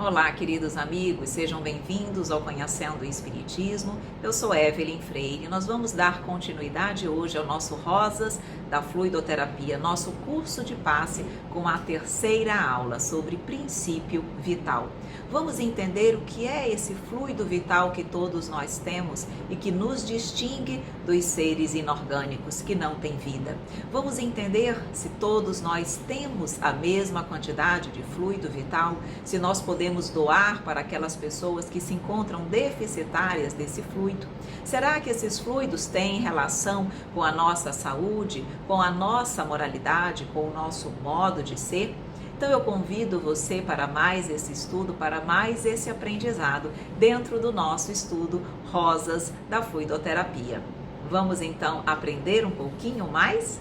Olá, queridos amigos, sejam bem-vindos ao Conhecendo o Espiritismo. Eu sou Evelyn Freire e nós vamos dar continuidade hoje ao nosso Rosas da Fluidoterapia, nosso curso de passe com a terceira aula sobre princípio vital. Vamos entender o que é esse fluido vital que todos nós temos e que nos distingue dos seres inorgânicos que não têm vida. Vamos entender se todos nós temos a mesma quantidade de fluido vital, se nós podemos doar para aquelas pessoas que se encontram deficitárias desse fluido. Será que esses fluidos têm relação com a nossa saúde, com a nossa moralidade, com o nosso modo de ser? Então eu convido você para mais esse estudo, para mais esse aprendizado dentro do nosso estudo Rosas da Fluidoterapia. Vamos então aprender um pouquinho mais?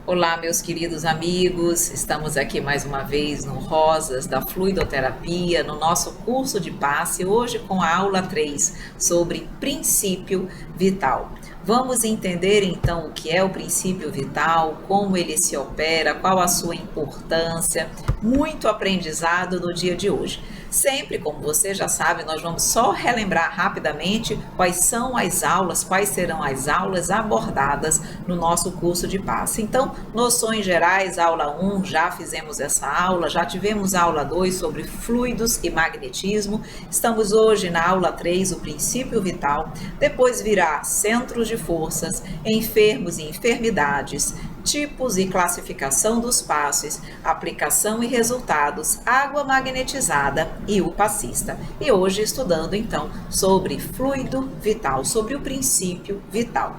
Olá, meus queridos amigos, estamos aqui mais uma vez no Rosas da Fluidoterapia, no nosso curso de passe, hoje com a aula 3 sobre princípio vital. Vamos entender então o que é o princípio vital, como ele se opera, qual a sua importância, muito aprendizado no dia de hoje. Sempre, como você já sabe, nós vamos só relembrar rapidamente quais são as aulas, quais serão as aulas abordadas no nosso curso de passe. Então, noções gerais, aula 1, já fizemos essa aula, já tivemos a aula 2 sobre fluidos e magnetismo, estamos hoje na aula 3, o princípio vital, depois virá centros de forças, enfermos e enfermidades, tipos e classificação dos passes, aplicação e resultados, água magnetizada e o passista. E hoje estudando então sobre fluido vital, sobre o princípio vital.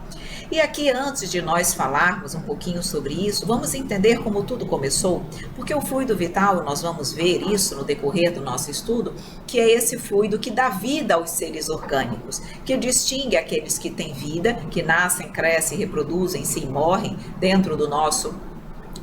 E aqui, antes de nós falarmos um pouquinho sobre isso, vamos entender como tudo começou, porque o fluido vital, nós vamos ver isso no decorrer do nosso estudo, que é esse fluido que dá vida aos seres orgânicos, que distingue aqueles que têm vida, que nascem, crescem, reproduzem-se e morrem dentro do nosso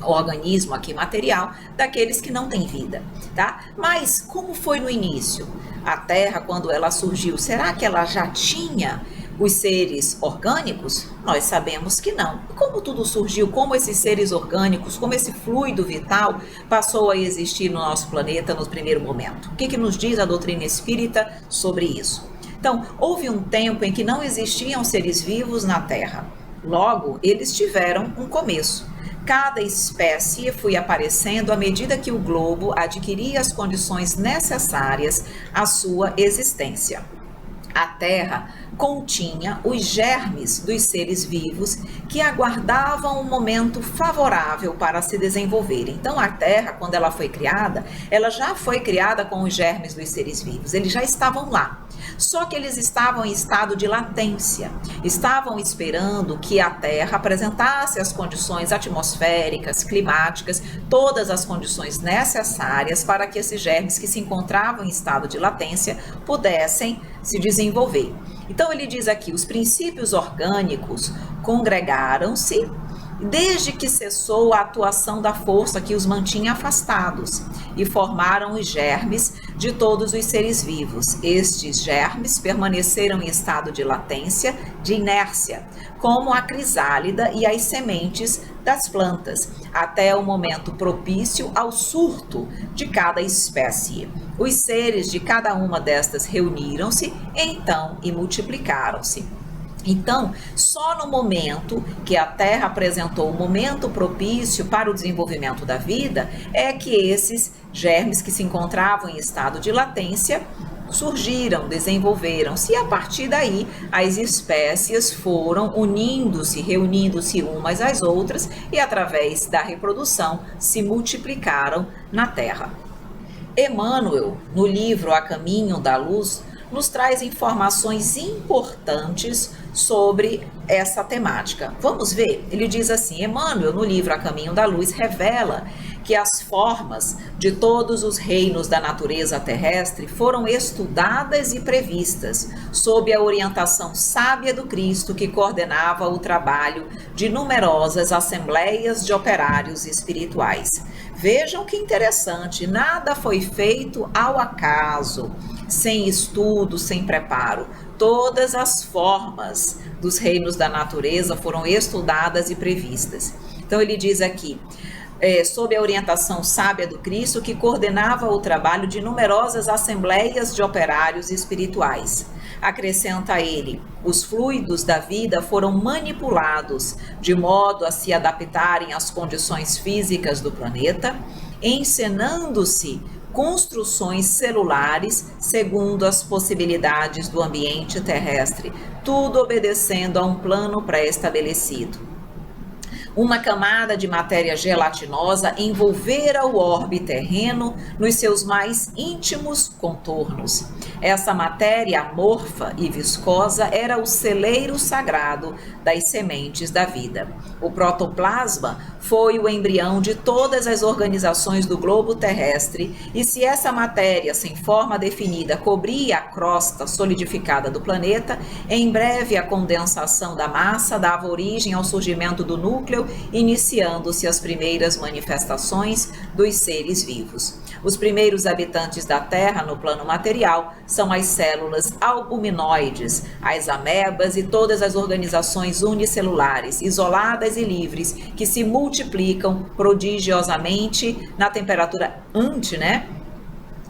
organismo aqui material, daqueles que não têm vida, tá? Mas como foi no início? A Terra, quando ela surgiu, será que ela já tinha os seres orgânicos? Nós sabemos que não. Como tudo surgiu, como esses seres orgânicos, como esse fluido vital passou a existir no nosso planeta no primeiro momento? O que nos diz a doutrina espírita sobre isso? Então, houve um tempo em que não existiam seres vivos na Terra. Logo, eles tiveram um começo. Cada espécie foi aparecendo à medida que o globo adquiria as condições necessárias à sua existência. A Terra continha os germes dos seres vivos que aguardavam um momento favorável para se desenvolverem. Então, a Terra, quando ela foi criada, ela já foi criada com os germes dos seres vivos, eles já estavam lá. Só que eles estavam em estado de latência, estavam esperando que a Terra apresentasse as condições atmosféricas, climáticas, todas as condições necessárias para que esses germes que se encontravam em estado de latência pudessem se desenvolver. Então ele diz aqui, os princípios orgânicos congregaram-se desde que cessou a atuação da força que os mantinha afastados e formaram os germes de todos os seres vivos. Estes germes permaneceram em estado de latência, de inércia, como a crisálida e as sementes das plantas, até o momento propício ao surto de cada espécie. Os seres de cada uma destas reuniram-se, então, e multiplicaram-se. Então, só no momento que a Terra apresentou o momento propício para o desenvolvimento da vida, é que esses germes que se encontravam em estado de latência surgiram, desenvolveram-se, e a partir daí as espécies foram unindo-se, reunindo-se umas às outras e através da reprodução se multiplicaram na Terra. Emmanuel, no livro A Caminho da Luz, nos traz informações importantes sobre essa temática. Vamos ver? Ele diz assim, Emmanuel, no livro A Caminho da Luz, revela que as formas de todos os reinos da natureza terrestre foram estudadas e previstas sob a orientação sábia do Cristo que coordenava o trabalho de numerosas assembleias de operários espirituais. Vejam que interessante, nada foi feito ao acaso, sem estudo, sem preparo. todas as formas dos reinos da natureza foram estudadas e previstas. Então ele diz aqui, sob a orientação sábia do Cristo, que coordenava o trabalho de numerosas assembleias de operários espirituais. Acrescenta ele, os fluidos da vida foram manipulados de modo a se adaptarem às condições físicas do planeta, encenando-se construções celulares segundo as possibilidades do ambiente terrestre, tudo obedecendo a um plano pré-estabelecido. Uma camada de matéria gelatinosa envolvera o orbe terreno nos seus mais íntimos contornos. Essa matéria amorfa e viscosa era o celeiro sagrado das sementes da vida. O protoplasma foi o embrião de todas as organizações do globo terrestre, e se essa matéria sem forma definida cobria a crosta solidificada do planeta, em breve a condensação da massa dava origem ao surgimento do núcleo, iniciando-se as primeiras manifestações dos seres vivos. Os primeiros habitantes da Terra no plano material são as células albuminoides, as amebas e todas as organizações unicelulares, isoladas e livres, que se multiplicam prodigiosamente na temperatura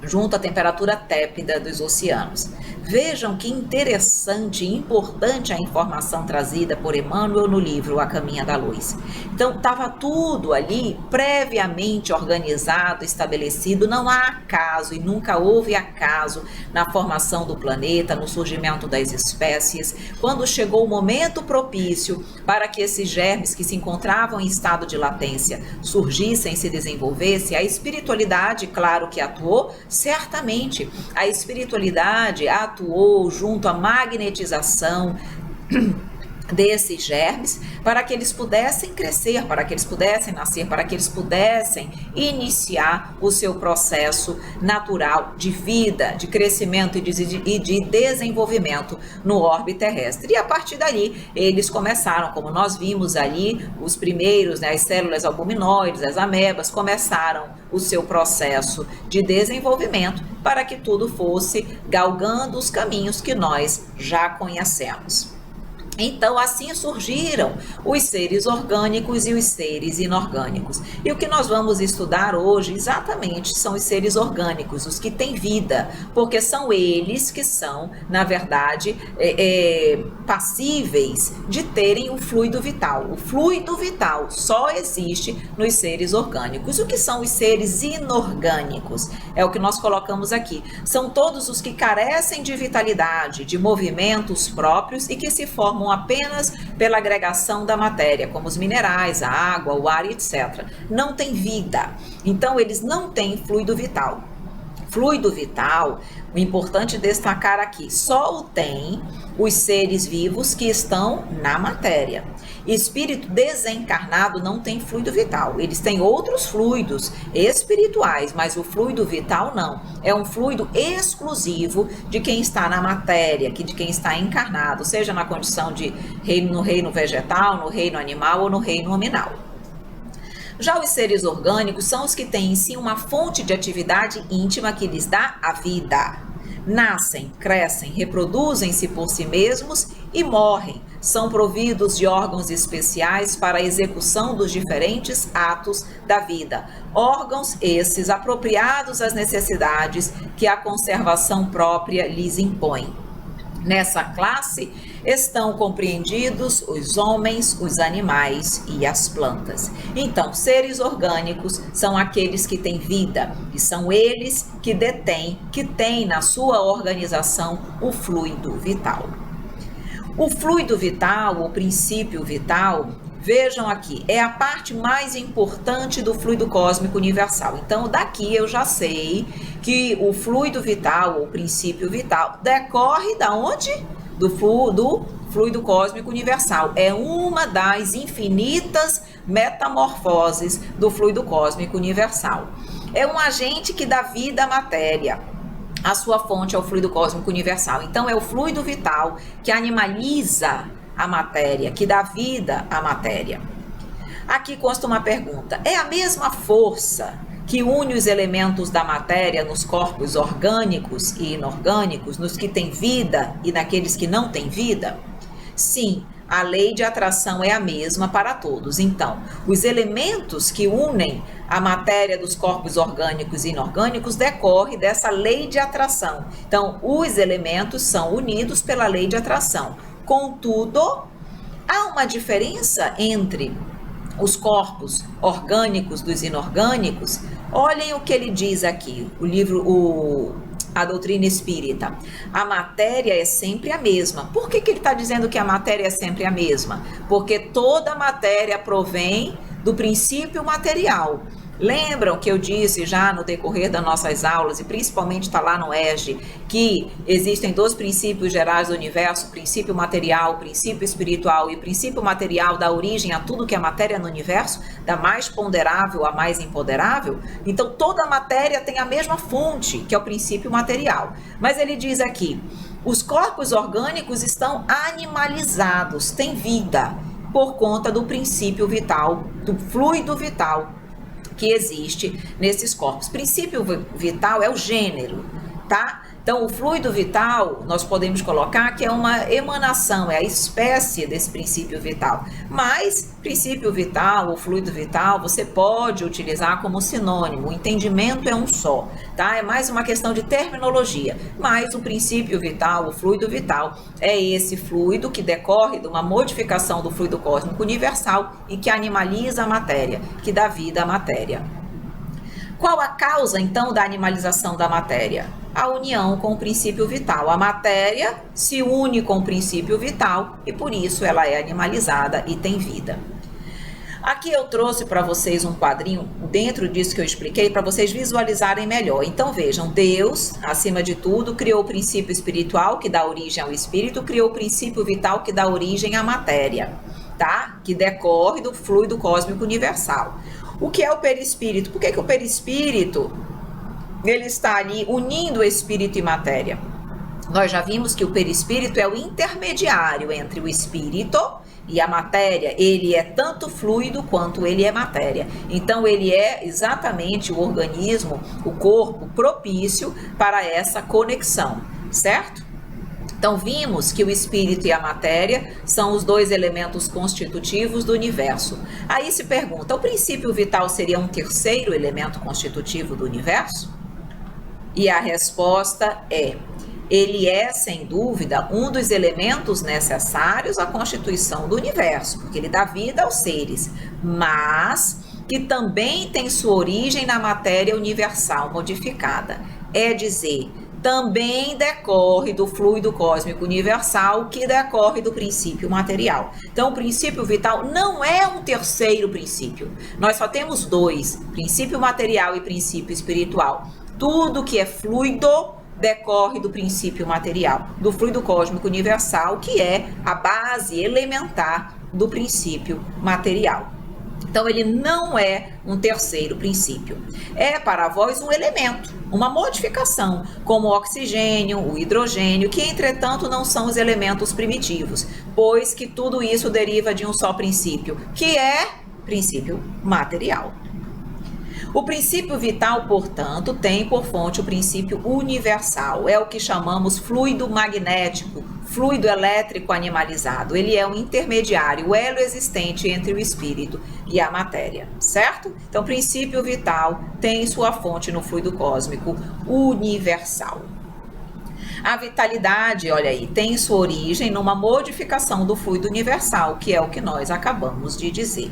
junto à temperatura tépida dos oceanos. Vejam que interessante e importante a informação trazida por Emmanuel no livro A Caminho da Luz. Então, estava tudo ali previamente organizado, estabelecido, não há acaso e nunca houve acaso na formação do planeta, no surgimento das espécies. Quando chegou o momento propício para que esses germes que se encontravam em estado de latência surgissem e se desenvolvessem, a espiritualidade, claro que atuou, certamente a espiritualidade atuou junto à magnetização desses germes para que eles pudessem crescer, para que eles pudessem nascer, para que eles pudessem iniciar o seu processo natural de vida, de crescimento e de desenvolvimento no orbe terrestre. E a partir dali, eles começaram, como nós vimos ali, os primeiros, as células albuminoides, as amebas, começaram o seu processo de desenvolvimento para que tudo fosse galgando os caminhos que nós já conhecemos. Então, assim surgiram os seres orgânicos e os seres inorgânicos. E o que nós vamos estudar hoje, exatamente, são os seres orgânicos, os que têm vida, porque são eles que são, na verdade, passíveis de terem o fluido vital. O fluido vital só existe nos seres orgânicos. O que são os seres inorgânicos? É o que nós colocamos aqui. São todos os que carecem de vitalidade, de movimentos próprios e que se formam apenas pela agregação da matéria, como os minerais, a água, o ar, etc. Não tem vida, então eles não têm fluido vital. Fluido vital, o importante destacar aqui, só o tem os seres vivos que estão na matéria. Espírito desencarnado não tem fluido vital, eles têm outros fluidos espirituais, mas o fluido vital não. É um fluido exclusivo de quem está na matéria, de quem está encarnado, seja na condição de no reino vegetal, no reino animal ou no reino nominal. Já os seres orgânicos são os que têm em si uma fonte de atividade íntima que lhes dá a vida. Nascem, crescem, reproduzem-se por si mesmos e morrem. São providos de órgãos especiais para a execução dos diferentes atos da vida. Órgãos esses apropriados às necessidades que a conservação própria lhes impõe. Nessa classe estão compreendidos os homens, os animais e as plantas. Então, seres orgânicos são aqueles que têm vida e são eles que têm na sua organização o fluido vital. O fluido vital, o princípio vital, vejam aqui, é a parte mais importante do fluido cósmico universal. Então, daqui eu já sei que o fluido vital, ou princípio vital, decorre da onde? Do fluido cósmico universal. É uma das infinitas metamorfoses do fluido cósmico universal. É um agente que dá vida à matéria. A sua fonte é o fluido cósmico universal. Então, é o fluido vital que animaliza a matéria, que dá vida à matéria. Aqui consta uma pergunta. É a mesma força que une os elementos da matéria nos corpos orgânicos e inorgânicos, nos que têm vida e naqueles que não têm vida? Sim, a lei de atração é a mesma para todos. Então, os elementos que unem a matéria dos corpos orgânicos e inorgânicos decorrem dessa lei de atração. Então, os elementos são unidos pela lei de atração. Contudo, há uma diferença entre os corpos orgânicos dos inorgânicos. Olhem o que ele diz aqui, a doutrina espírita. A matéria é sempre a mesma. Por que ele está dizendo que a matéria é sempre a mesma? Porque toda matéria provém do princípio material. Lembram que eu disse já no decorrer das nossas aulas, e principalmente está lá no ESG, que existem dois princípios gerais do universo, o princípio material, o princípio espiritual, e o princípio material dá origem a tudo que é matéria no universo, da mais ponderável à mais imponderável. Então toda a matéria tem a mesma fonte, que é o princípio material. Mas ele diz aqui, os corpos orgânicos estão animalizados, têm vida, por conta do princípio vital, do fluido vital que existe nesses corpos. Princípio vital é o gênero, tá? Então, o fluido vital, nós podemos colocar que é uma emanação, é a espécie desse princípio vital. Mas, princípio vital ou fluido vital, você pode utilizar como sinônimo. O entendimento é um só, tá? É mais uma questão de terminologia. Mas o princípio vital, o fluido vital, é esse fluido que decorre de uma modificação do fluido cósmico universal e que animaliza a matéria, que dá vida à matéria. Qual a causa, então, da animalização da matéria? A união com o princípio vital. A matéria se une com o princípio vital e, por isso, ela é animalizada e tem vida. Aqui eu trouxe para vocês um quadrinho, dentro disso que eu expliquei, para vocês visualizarem melhor. Então, vejam, Deus, acima de tudo, criou o princípio espiritual, que dá origem ao espírito, criou o princípio vital, que dá origem à matéria, tá? Que decorre do fluido cósmico universal. O que é o perispírito? Por que o perispírito ele está ali unindo espírito e matéria? Nós já vimos que o perispírito é o intermediário entre o espírito e a matéria. Ele é tanto fluido quanto ele é matéria. Então ele é exatamente o organismo, o corpo propício para essa conexão, certo? Então, vimos que o espírito e a matéria são os dois elementos constitutivos do universo. Aí se pergunta, o princípio vital seria um terceiro elemento constitutivo do universo? E a resposta é, ele é, sem dúvida, um dos elementos necessários à constituição do universo, porque ele dá vida aos seres, mas que também tem sua origem na matéria universal modificada. É dizer, também decorre do fluido cósmico universal, que decorre do princípio material. Então, o princípio vital não é um terceiro princípio. Nós só temos dois, princípio material e princípio espiritual. Tudo que é fluido decorre do princípio material, do fluido cósmico universal, que é a base elementar do princípio material. Então, ele não é um terceiro princípio. É para vós um elemento, uma modificação, como o oxigênio, o hidrogênio, que, entretanto, não são os elementos primitivos, pois que tudo isso deriva de um só princípio, que é princípio material. O princípio vital, portanto, tem por fonte o princípio universal, é o que chamamos fluido magnético, fluido elétrico animalizado. Ele é um intermediário, o elo existente entre o espírito e a matéria, certo? Então, o princípio vital tem sua fonte no fluido cósmico universal. A vitalidade, olha aí, tem sua origem numa modificação do fluido universal, que é o que nós acabamos de dizer.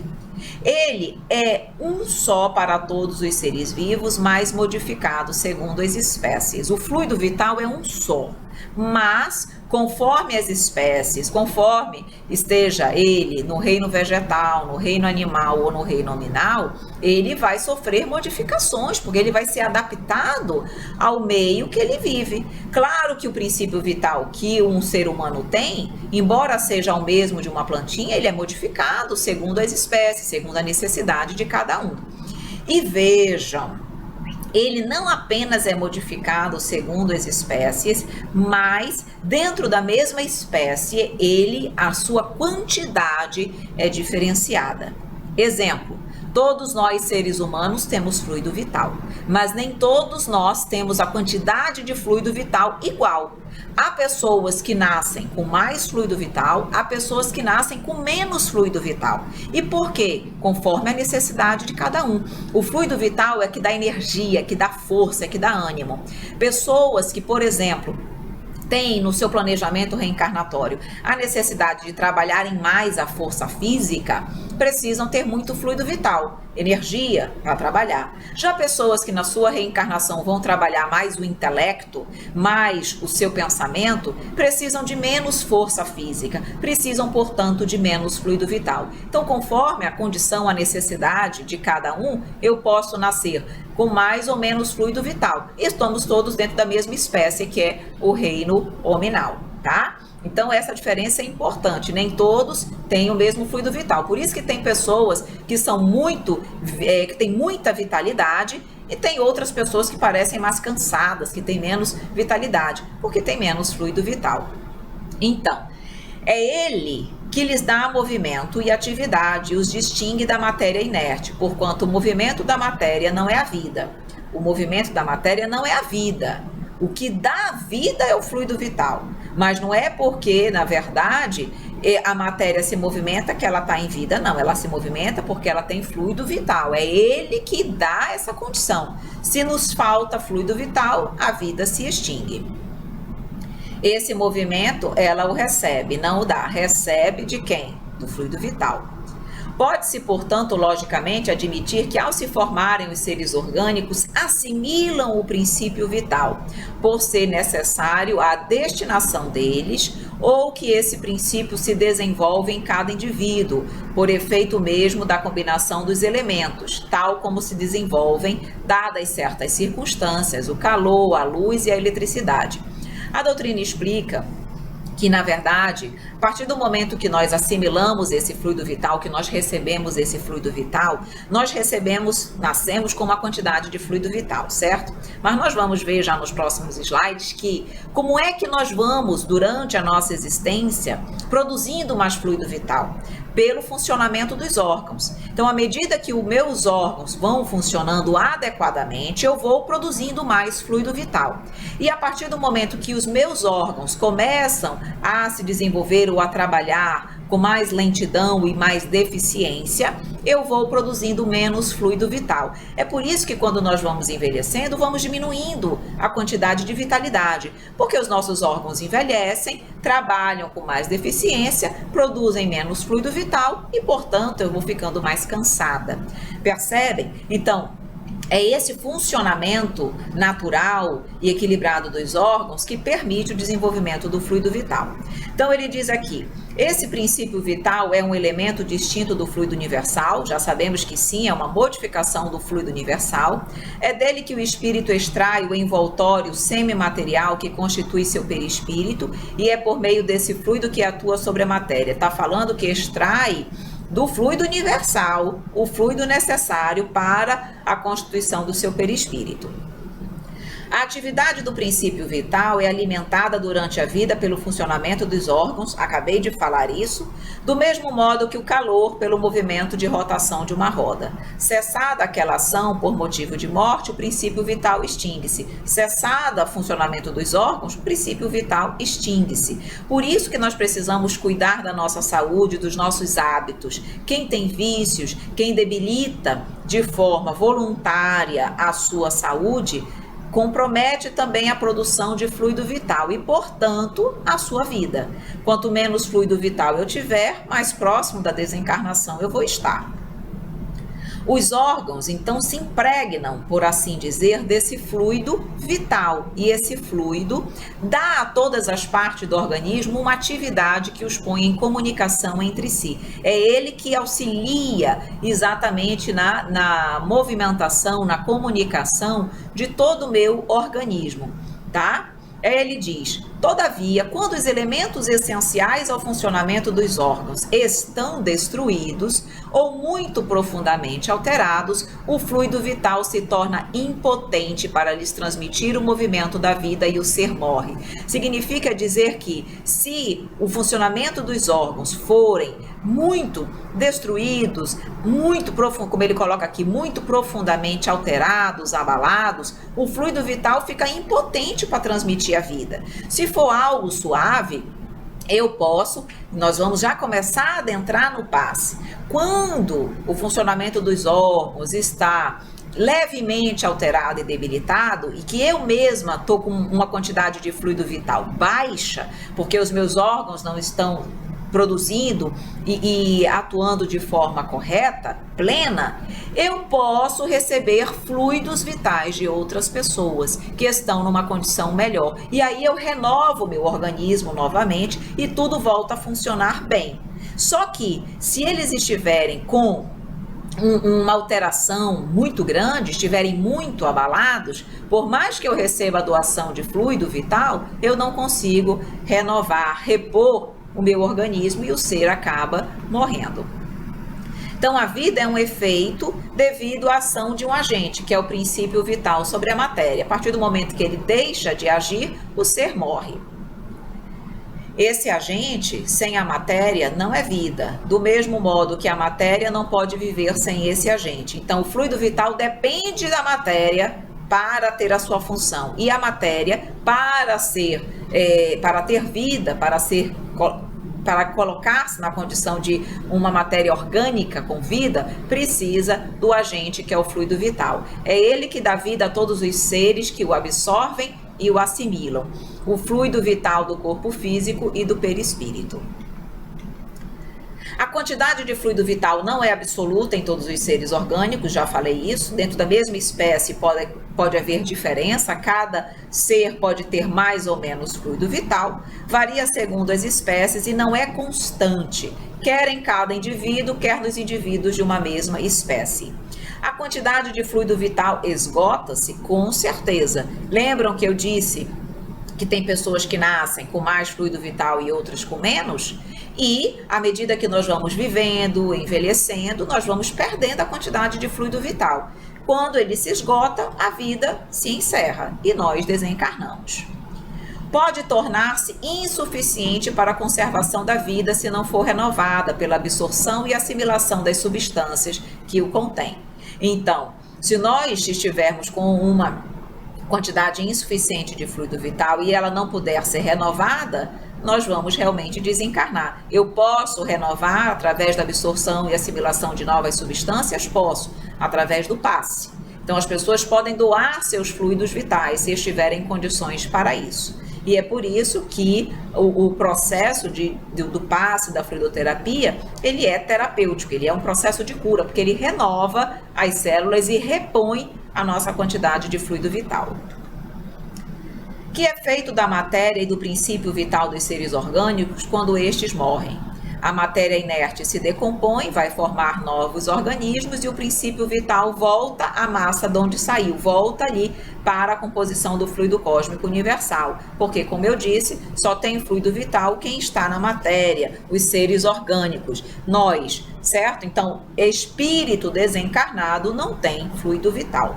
Ele é um só para todos os seres vivos, mas modificado segundo as espécies. O fluido vital é um só, mas conforme as espécies, conforme esteja ele no reino vegetal, no reino animal ou no reino nominal, ele vai sofrer modificações, porque ele vai ser adaptado ao meio que ele vive. Claro que o princípio vital que um ser humano tem, embora seja o mesmo de uma plantinha, ele é modificado segundo as espécies, segundo a necessidade de cada um. E vejam, ele não apenas é modificado segundo as espécies, mas dentro da mesma espécie, a sua quantidade é diferenciada. Exemplo, Todos nós, seres humanos, temos fluido vital, mas nem todos nós temos a quantidade de fluido vital igual. Há pessoas que nascem com mais fluido vital, há pessoas que nascem com menos fluido vital. E por quê? Conforme a necessidade de cada um. O fluido vital é que dá energia, que dá força, é que dá ânimo. Pessoas que, por exemplo, tem no seu planejamento reencarnatório a necessidade de trabalharem mais a força física, precisam ter muito fluido vital, energia para trabalhar. Já pessoas que na sua reencarnação vão trabalhar mais o intelecto, mais o seu pensamento, precisam de menos força física, precisam, portanto, de menos fluido vital. Então, conforme a condição, a necessidade de cada um, eu posso nascer com mais ou menos fluido vital. Estamos todos dentro da mesma espécie, que é o reino hominal, tá? Então, essa diferença é importante. Nem todos têm o mesmo fluido vital. Por isso que tem pessoas que são que têm muita vitalidade, e tem outras pessoas que parecem mais cansadas, que têm menos vitalidade, porque tem menos fluido vital. Então, é ele que lhes dá movimento e atividade e os distingue da matéria inerte, porquanto o movimento da matéria não é a vida. O movimento da matéria não é a vida. O que dá vida é o fluido vital. Mas não é porque, na verdade, a matéria se movimenta que ela está em vida, não. Ela se movimenta porque ela tem fluido vital. É ele que dá essa condição. Se nos falta fluido vital, a vida se extingue. Esse movimento, ela o recebe, não o dá. Recebe de quem? Do fluido vital. Pode-se, portanto, logicamente, admitir que ao se formarem os seres orgânicos, assimilam o princípio vital, por ser necessário a destinação deles, ou que esse princípio se desenvolve em cada indivíduo, por efeito mesmo da combinação dos elementos, tal como se desenvolvem, dadas certas circunstâncias, o calor, a luz e a eletricidade. A doutrina explica que, na verdade, a partir do momento que nós assimilamos esse fluido vital, que nós recebemos esse fluido vital, nascemos com uma quantidade de fluido vital, certo? Mas nós vamos ver já nos próximos slides que como é que nós vamos, durante a nossa existência, produzindo mais fluido vital? Pelo funcionamento dos órgãos. Então, à medida que os meus órgãos vão funcionando adequadamente, eu vou produzindo mais fluido vital. E a partir do momento que os meus órgãos começam a se desenvolver ou a trabalhar com mais lentidão e mais deficiência, eu vou produzindo menos fluido vital. É por isso que quando nós vamos envelhecendo, vamos diminuindo a quantidade de vitalidade, porque os nossos órgãos envelhecem, trabalham com mais deficiência, produzem menos fluido vital e, portanto, eu vou ficando mais cansada. Percebem? Então, é esse funcionamento natural e equilibrado dos órgãos que permite o desenvolvimento do fluido vital. Então, ele diz aqui, esse princípio vital é um elemento distinto do fluido universal, já sabemos que sim, é uma modificação do fluido universal. É dele que o espírito extrai o envoltório semimaterial que constitui seu perispírito e é por meio desse fluido que atua sobre a matéria. Está falando que extrai do fluido universal, o fluido necessário para a constituição do seu perispírito. A atividade do princípio vital é alimentada durante a vida pelo funcionamento dos órgãos, acabei de falar isso, do mesmo modo que o calor pelo movimento de rotação de uma roda. Cessada aquela ação por motivo de morte, o princípio vital extingue-se. Cessada o funcionamento dos órgãos, o princípio vital extingue-se. Por isso que nós precisamos cuidar da nossa saúde, dos nossos hábitos. Quem tem vícios, quem debilita de forma voluntária a sua saúde, compromete também a produção de fluido vital e, portanto, a sua vida. Quanto menos fluido vital eu tiver, mais próximo da desencarnação eu vou estar. Os órgãos, então, se impregnam, por assim dizer, desse fluido vital. E esse fluido dá a todas as partes do organismo uma atividade que os põe em comunicação entre si. É ele que auxilia exatamente na movimentação, na comunicação de todo o meu organismo, tá? Ele diz, todavia, quando os elementos essenciais ao funcionamento dos órgãos estão destruídos ou muito profundamente alterados, o fluido vital se torna impotente para lhes transmitir o movimento da vida e o ser morre. Significa dizer que, se o funcionamento dos órgãos forem muito destruídos, muito profundo, como ele coloca aqui, muito profundamente alterados, abalados, o fluido vital fica impotente para transmitir a vida. Se for algo suave, nós vamos já começar a adentrar no passe. Quando o funcionamento dos órgãos está levemente alterado e debilitado, e que eu mesma estou com uma quantidade de fluido vital baixa, porque os meus órgãos não estão produzindo e atuando de forma correta, plena, eu posso receber fluidos vitais de outras pessoas que estão numa condição melhor. E aí eu renovo meu organismo novamente e tudo volta a funcionar bem. Só que se eles estiverem com uma alteração muito grande, estiverem muito abalados, por mais que eu receba a doação de fluido vital, eu não consigo renovar, repor o meu organismo e o ser acaba morrendo. Então, a vida é um efeito devido à ação de um agente, que é o princípio vital sobre a matéria. A partir do momento que ele deixa de agir, o ser morre. Esse agente, sem a matéria, não é vida. Do mesmo modo que a matéria não pode viver sem esse agente. Então, o fluido vital depende da matéria para ter a sua função. E a matéria, para ter vida, para colocar-se na condição de uma matéria orgânica com vida, precisa do agente que é o fluido vital. É ele que dá vida a todos os seres que o absorvem e o assimilam. O fluido vital do corpo físico e do perispírito. A quantidade de fluido vital não é absoluta em todos os seres orgânicos, já falei isso. Dentro da mesma espécie pode haver diferença, cada ser pode ter mais ou menos fluido vital, varia segundo as espécies e não é constante, quer em cada indivíduo, quer nos indivíduos de uma mesma espécie. A quantidade de fluido vital esgota-se com certeza. Lembram que eu disse que tem pessoas que nascem com mais fluido vital e outras com menos? E, à medida que nós vamos vivendo, envelhecendo, nós vamos perdendo a quantidade de fluido vital. Quando ele se esgota, a vida se encerra e nós desencarnamos. Pode tornar-se insuficiente para a conservação da vida se não for renovada pela absorção e assimilação das substâncias que o contêm. Então, se nós estivermos com uma quantidade insuficiente de fluido vital e ela não puder ser renovada, nós vamos realmente desencarnar. Eu posso renovar através da absorção e assimilação de novas substâncias? Posso, através do passe. Então, as pessoas podem doar seus fluidos vitais se estiverem em condições para isso. E é por isso que o processo do passe, da fluidoterapia, ele é terapêutico, ele é um processo de cura, porque ele renova as células e repõe a nossa quantidade de fluido vital. Que é feito da matéria e do princípio vital dos seres orgânicos quando estes morrem? A matéria inerte se decompõe, vai formar novos organismos e o princípio vital volta à massa de onde saiu, volta ali para a composição do fluido cósmico universal. Porque, como eu disse, só tem fluido vital quem está na matéria, os seres orgânicos, nós, certo? Então, espírito desencarnado não tem fluido vital.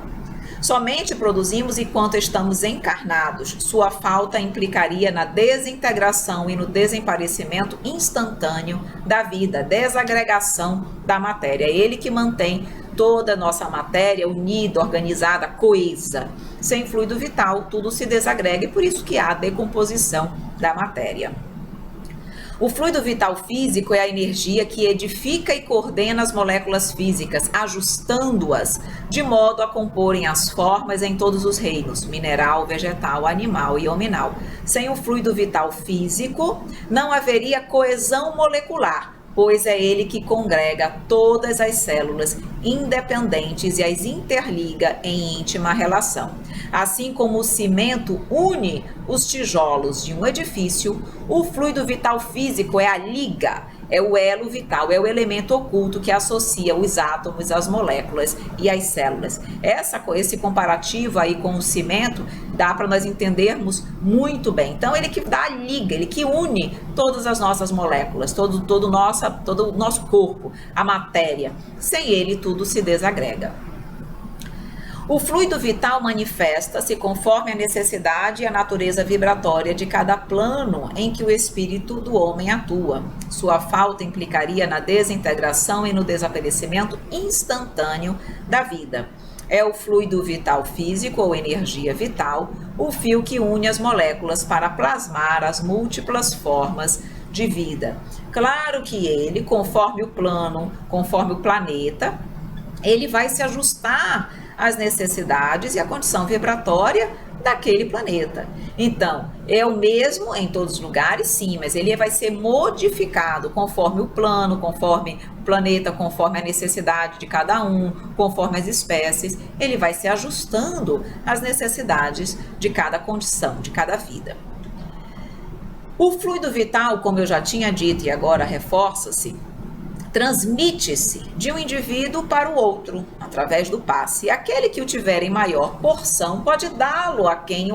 Somente produzimos enquanto estamos encarnados. Sua falta implicaria na desintegração e no desaparecimento instantâneo da vida, desagregação da matéria. É ele que mantém toda a nossa matéria unida, organizada, coesa. Sem fluido vital, tudo se desagrega e por isso que há decomposição da matéria. O fluido vital físico é a energia que edifica e coordena as moléculas físicas, ajustando-as de modo a comporem as formas em todos os reinos, mineral, vegetal, animal e hominal. Sem o fluido vital físico, não haveria coesão molecular, pois é ele que congrega todas as células independentes e as interliga em íntima relação. Assim como o cimento une os tijolos de um edifício, o fluido vital físico é a liga, é o elo vital, é o elemento oculto que associa os átomos, as moléculas e as células. Esse comparativo aí com o cimento dá para nós entendermos muito bem. Então, ele que dá a liga, ele que une todas as nossas moléculas, todo o nosso corpo, a matéria. Sem ele, tudo se desagrega. O fluido vital manifesta-se conforme a necessidade e a natureza vibratória de cada plano em que o espírito do homem atua. Sua falta implicaria na desintegração e no desaparecimento instantâneo da vida. É o fluido vital físico ou energia vital, o fio que une as moléculas para plasmar as múltiplas formas de vida. Claro que ele, conforme o plano, conforme o planeta, ele vai se ajustar às necessidades e à condição vibratória daquele planeta. Então, é o mesmo em todos os lugares, sim, mas ele vai ser modificado conforme o plano, conforme o planeta, conforme a necessidade de cada um, conforme as espécies, ele vai se ajustando às necessidades de cada condição, de cada vida. O fluido vital, como eu já tinha dito e agora reforça-se, transmite-se de um indivíduo para o outro, através do passe. Aquele que o tiver em maior porção pode dá-lo a quem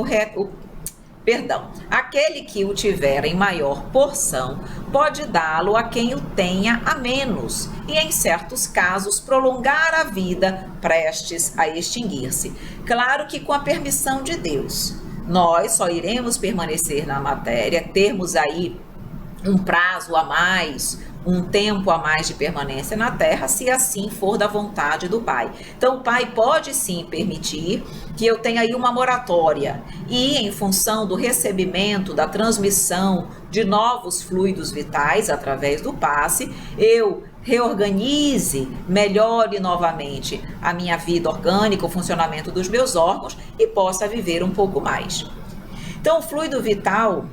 aquele que o tiver em maior porção pode dá-lo a quem o tenha a menos, e em certos casos prolongar a vida prestes a extinguir-se. Claro que com a permissão de Deus. Nós só iremos permanecer na matéria, termos aí um prazo a mais, um tempo a mais de permanência na Terra, se assim for da vontade do Pai. Então, o Pai pode sim permitir que eu tenha aí uma moratória e, em função do recebimento, da transmissão de novos fluidos vitais através do passe, eu reorganize, melhore novamente a minha vida orgânica, o funcionamento dos meus órgãos e possa viver um pouco mais. Então, o fluido vital,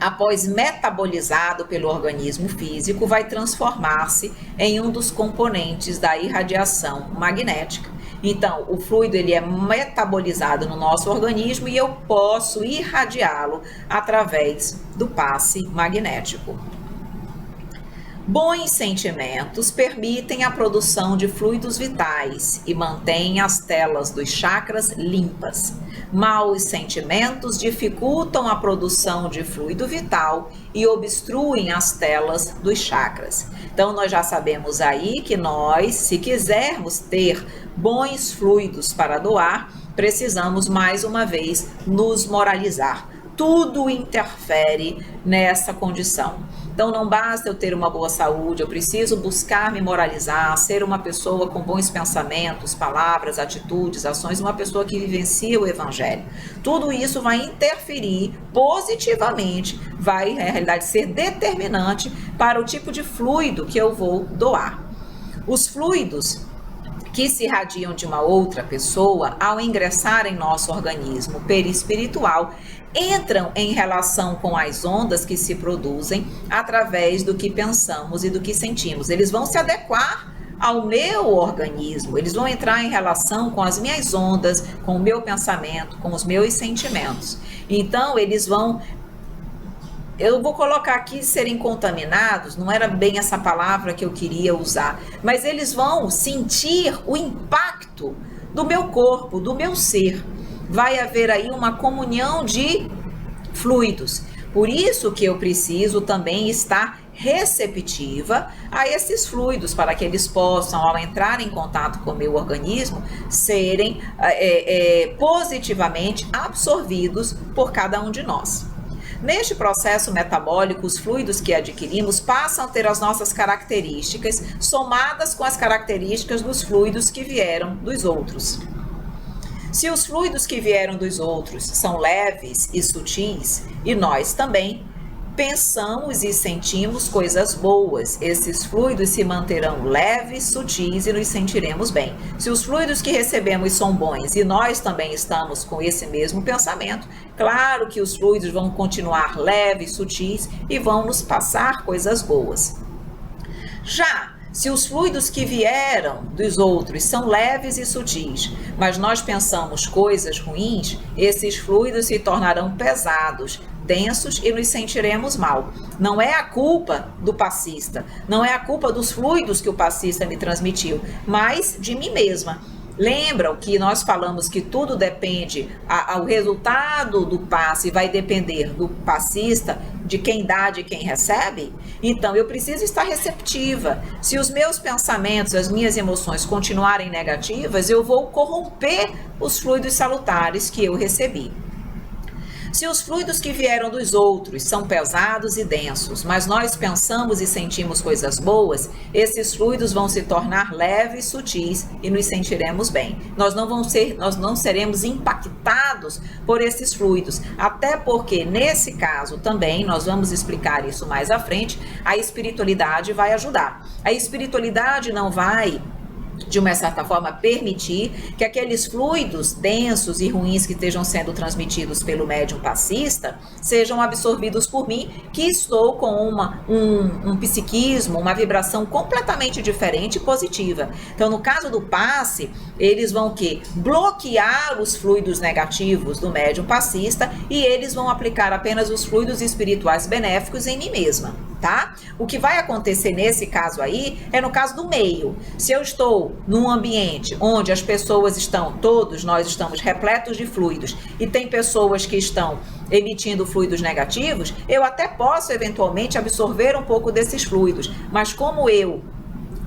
após metabolizado pelo organismo físico, vai transformar-se em um dos componentes da irradiação magnética. Então, o fluido ele é metabolizado no nosso organismo e eu posso irradiá-lo através do passe magnético. Bons sentimentos permitem a produção de fluidos vitais e mantêm as telas dos chakras limpas. Maus sentimentos dificultam a produção de fluido vital e obstruem as telas dos chakras. Então, nós já sabemos aí que nós, se quisermos ter bons fluidos para doar, precisamos mais uma vez nos moralizar. Tudo interfere nessa condição. Então, não basta eu ter uma boa saúde, eu preciso buscar me moralizar, ser uma pessoa com bons pensamentos, palavras, atitudes, ações, uma pessoa que vivencia o Evangelho. Tudo isso vai interferir positivamente, vai, na realidade, ser determinante para o tipo de fluido que eu vou doar. Os fluidos que se irradiam de uma outra pessoa, ao ingressar em nosso organismo perispiritual, entram em relação com as ondas que se produzem através do que pensamos e do que sentimos. Eles vão se adequar ao meu organismo, eles vão entrar em relação com as minhas ondas, com o meu pensamento, com os meus sentimentos. Então, eles vão... Eu vou colocar aqui serem contaminados, não era bem essa palavra que eu queria usar, mas eles vão sentir o impacto do meu corpo, do meu ser. Vai haver aí uma comunhão de fluidos. Por isso que eu preciso também estar receptiva a esses fluidos, para que eles possam, ao entrar em contato com o meu organismo, serem positivamente absorvidos por cada um de nós. Neste processo metabólico, os fluidos que adquirimos passam a ter as nossas características, somadas com as características dos fluidos que vieram dos outros. Se os fluidos que vieram dos outros são leves e sutis, e nós também, pensamos e sentimos coisas boas, esses fluidos se manterão leves, sutis e nos sentiremos bem. Se os fluidos que recebemos são bons e nós também estamos com esse mesmo pensamento, claro que os fluidos vão continuar leves, sutis e vão nos passar coisas boas. Já se os fluidos que vieram dos outros são leves e sutis, mas nós pensamos coisas ruins, esses fluidos se tornarão pesados, densos e nos sentiremos mal. Não é a culpa do passista, não é a culpa dos fluidos que o passista me transmitiu, mas de mim mesma. Lembra o que nós falamos que tudo depende, o resultado do passe vai depender do passista, de quem dá, de quem recebe? Então, eu preciso estar receptiva. Se os meus pensamentos, as minhas emoções continuarem negativas, eu vou corromper os fluidos salutares que eu recebi. Se os fluidos que vieram dos outros são pesados e densos, mas nós pensamos e sentimos coisas boas, esses fluidos vão se tornar leves, sutis e nos sentiremos bem. Nós não seremos impactados por esses fluidos, até porque nesse caso também, nós vamos explicar isso mais à frente, a espiritualidade vai ajudar. A espiritualidade não vai, de uma certa forma, permitir que aqueles fluidos densos e ruins que estejam sendo transmitidos pelo médium passista sejam absorvidos por mim, que estou com um psiquismo, uma vibração completamente diferente e positiva. Então, no caso do passe, eles vão bloquear os fluidos negativos do médium passista e eles vão aplicar apenas os fluidos espirituais benéficos em mim mesma, tá? O que vai acontecer nesse caso aí é no caso do meio. Se eu estou num ambiente onde as pessoas todos nós estamos repletos de fluidos e tem pessoas que estão emitindo fluidos negativos, eu até posso eventualmente absorver um pouco desses fluidos, mas como eu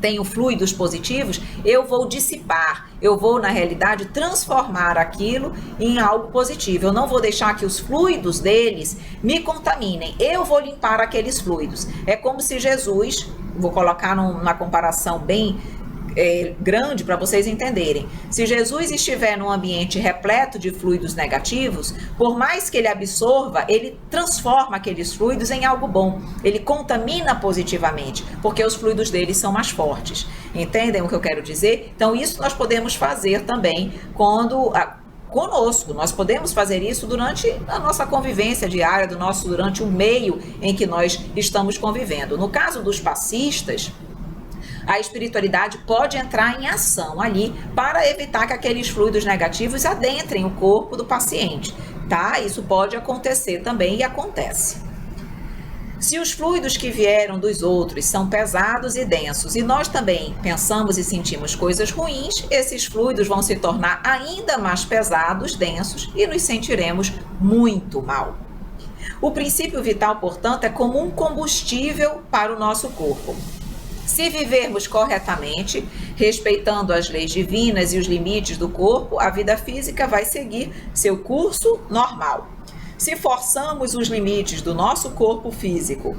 tenho fluidos positivos, eu vou dissipar, eu vou, na realidade, transformar aquilo em algo positivo. Eu não vou deixar que os fluidos deles me contaminem, eu vou limpar aqueles fluidos. É como se Jesus, vou colocar numa comparação bem grande para vocês entenderem. Se Jesus estiver num ambiente repleto de fluidos negativos, por mais que ele absorva, ele transforma aqueles fluidos em algo bom. Ele contamina positivamente, porque os fluidos dele são mais fortes. Entendem o que eu quero dizer? Então, isso nós podemos fazer também conosco. Nós podemos fazer isso durante a nossa convivência diária, durante o meio em que nós estamos convivendo. No caso dos passistas, a espiritualidade pode entrar em ação ali para evitar que aqueles fluidos negativos adentrem o corpo do paciente, tá? Isso pode acontecer também e acontece. Se os fluidos que vieram dos outros são pesados e densos e nós também pensamos e sentimos coisas ruins, esses fluidos vão se tornar ainda mais pesados, densos e nos sentiremos muito mal. O princípio vital, portanto, é como um combustível para o nosso corpo. Se vivermos corretamente, respeitando as leis divinas e os limites do corpo, a vida física vai seguir seu curso normal. Se forçamos os limites do nosso corpo físico,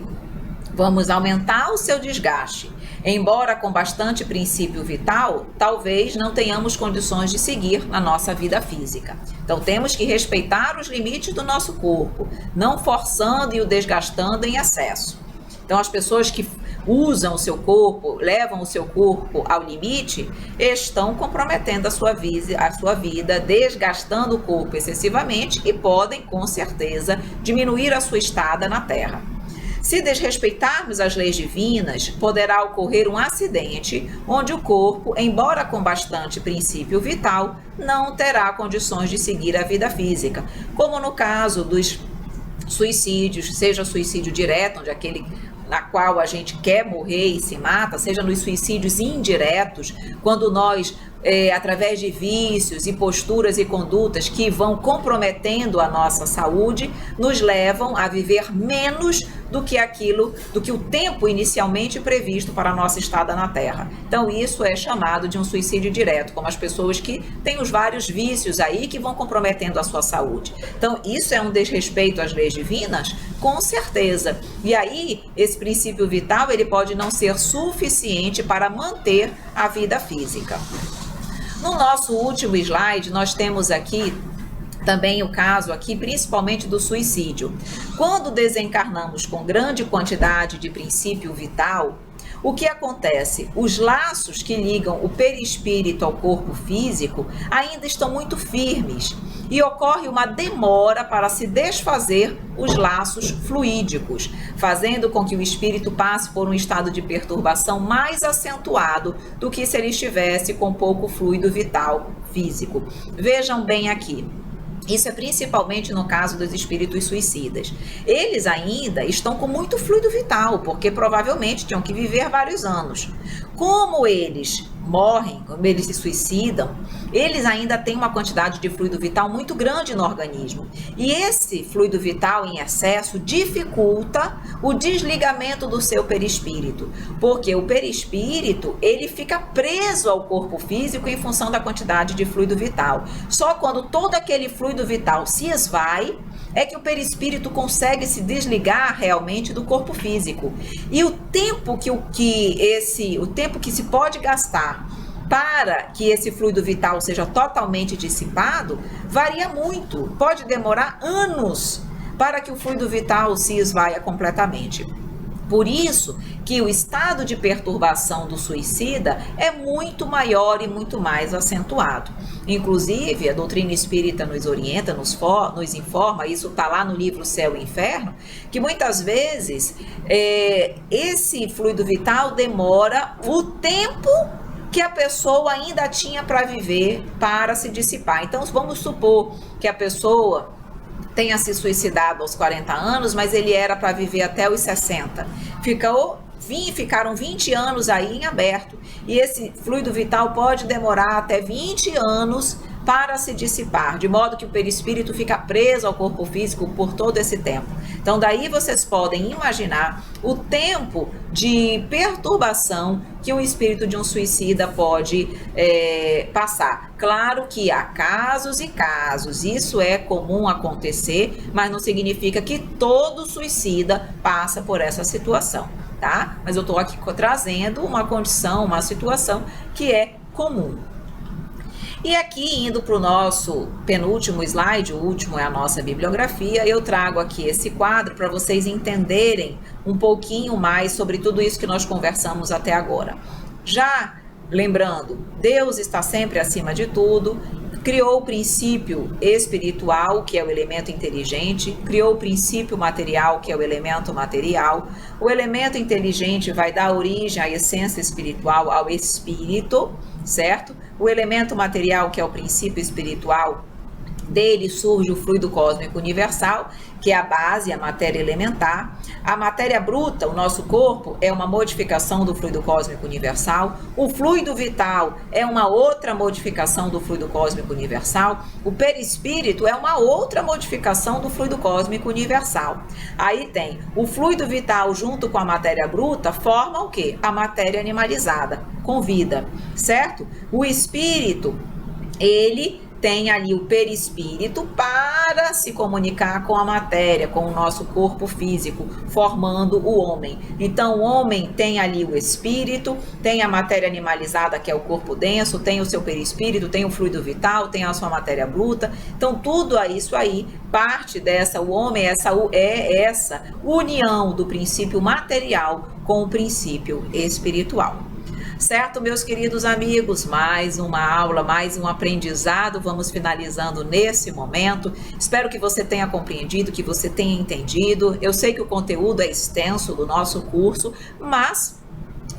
vamos aumentar o seu desgaste. Embora com bastante princípio vital, talvez não tenhamos condições de seguir na nossa vida física. Então temos que respeitar os limites do nosso corpo, não forçando e o desgastando em excesso. Então as pessoas que usam o seu corpo, levam o seu corpo ao limite, estão comprometendo a sua vida, desgastando o corpo excessivamente e podem, com certeza, diminuir a sua estada na Terra. Se desrespeitarmos as leis divinas, poderá ocorrer um acidente onde o corpo, embora com bastante princípio vital, não terá condições de seguir a vida física, como no caso dos suicídios, seja suicídio direto, onde na qual a gente quer morrer e se mata, seja nos suicídios indiretos, quando nós, através de vícios e posturas e condutas que vão comprometendo a nossa saúde, nos levam a viver menos do que o tempo inicialmente previsto para a nossa estada na Terra. Então isso é chamado de um suicídio direto, como as pessoas que têm os vários vícios aí que vão comprometendo a sua saúde. Então isso é um desrespeito às leis divinas? Com certeza. E aí esse princípio vital ele pode não ser suficiente para manter a vida física. No nosso último slide nós temos aqui também o caso aqui, principalmente do suicídio. Quando desencarnamos com grande quantidade de princípio vital, o que acontece? Os laços que ligam o perispírito ao corpo físico ainda estão muito firmes e ocorre uma demora para se desfazer os laços fluídicos, fazendo com que o espírito passe por um estado de perturbação mais acentuado do que se ele estivesse com pouco fluido vital físico. Vejam bem aqui. Isso é principalmente no caso dos espíritos suicidas. Eles ainda estão com muito fluido vital, porque provavelmente tinham que viver vários anos. Como eles morrem, quando eles se suicidam, eles ainda têm uma quantidade de fluido vital muito grande no organismo. E esse fluido vital em excesso dificulta o desligamento do seu perispírito, porque o perispírito, ele fica preso ao corpo físico em função da quantidade de fluido vital. Só quando todo aquele fluido vital se esvai, é que o perispírito consegue se desligar realmente do corpo físico. E o tempo que se pode gastar para que esse fluido vital seja totalmente dissipado varia muito. Pode demorar anos para que o fluido vital se esvaia completamente. Por isso que o estado de perturbação do suicida é muito maior e muito mais acentuado. Inclusive, a doutrina espírita nos orienta, nos informa, isso está lá no livro Céu e Inferno, que muitas vezes esse fluido vital demora o tempo que a pessoa ainda tinha para viver, para se dissipar. Então, vamos supor que a pessoa tenha se suicidado aos 40 anos, mas ele era para viver até os 60. Ficaram 20 anos aí em aberto. E esse fluido vital pode demorar até 20 anos para se dissipar, de modo que o perispírito fica preso ao corpo físico por todo esse tempo. Então, daí vocês podem imaginar o tempo de perturbação que o espírito de um suicida pode passar. Claro que há casos e casos, isso é comum acontecer, mas não significa que todo suicida passa por essa situação, tá? Mas eu estou aqui trazendo uma condição, uma situação que é comum. E aqui, indo para o nosso penúltimo slide, o último é a nossa bibliografia, eu trago aqui esse quadro para vocês entenderem um pouquinho mais sobre tudo isso que nós conversamos até agora. Já lembrando, Deus está sempre acima de tudo, criou o princípio espiritual, que é o elemento inteligente, criou o princípio material, que é o elemento material. O elemento inteligente vai dar origem à essência espiritual, ao espírito, certo? O elemento material, que é o princípio espiritual, dele surge o fluido cósmico universal, que é a base, a matéria elementar. A matéria bruta, o nosso corpo, é uma modificação do fluido cósmico universal. O fluido vital é uma outra modificação do fluido cósmico universal. O perispírito é uma outra modificação do fluido cósmico universal. Aí tem o fluido vital junto com a matéria bruta, forma o quê? A matéria animalizada, com vida, certo? O espírito, ele tem ali o perispírito para se comunicar com a matéria, com o nosso corpo físico, formando o homem. Então, o homem tem ali o espírito, tem a matéria animalizada, que é o corpo denso, tem o seu perispírito, tem o fluido vital, tem a sua matéria bruta. Então, tudo isso aí, parte dessa, o homem é essa união do princípio material com o princípio espiritual. Certo, meus queridos amigos, mais uma aula, mais um aprendizado, vamos finalizando nesse momento. Espero que você tenha compreendido, que você tenha entendido. Eu sei que o conteúdo é extenso do nosso curso, mas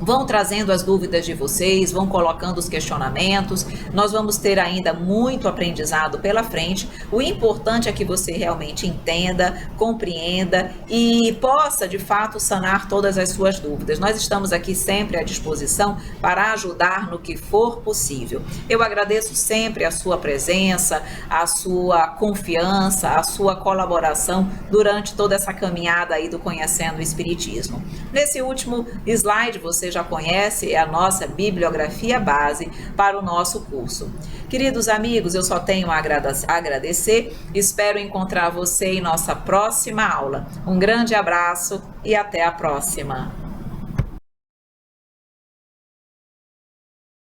vão trazendo as dúvidas de vocês, vão colocando os questionamentos, nós vamos ter ainda muito aprendizado pela frente. O importante é que você realmente entenda, compreenda e possa, de fato, sanar todas as suas dúvidas. Nós estamos aqui sempre à disposição para ajudar no que for possível. Eu agradeço sempre a sua presença, a sua confiança, a sua colaboração durante toda essa caminhada aí do Conhecendo o Espiritismo. Nesse último slide, você já conhece, é a nossa bibliografia base para o nosso curso. Queridos amigos, eu só tenho a agradecer, espero encontrar você em nossa próxima aula. Um grande abraço e até a próxima.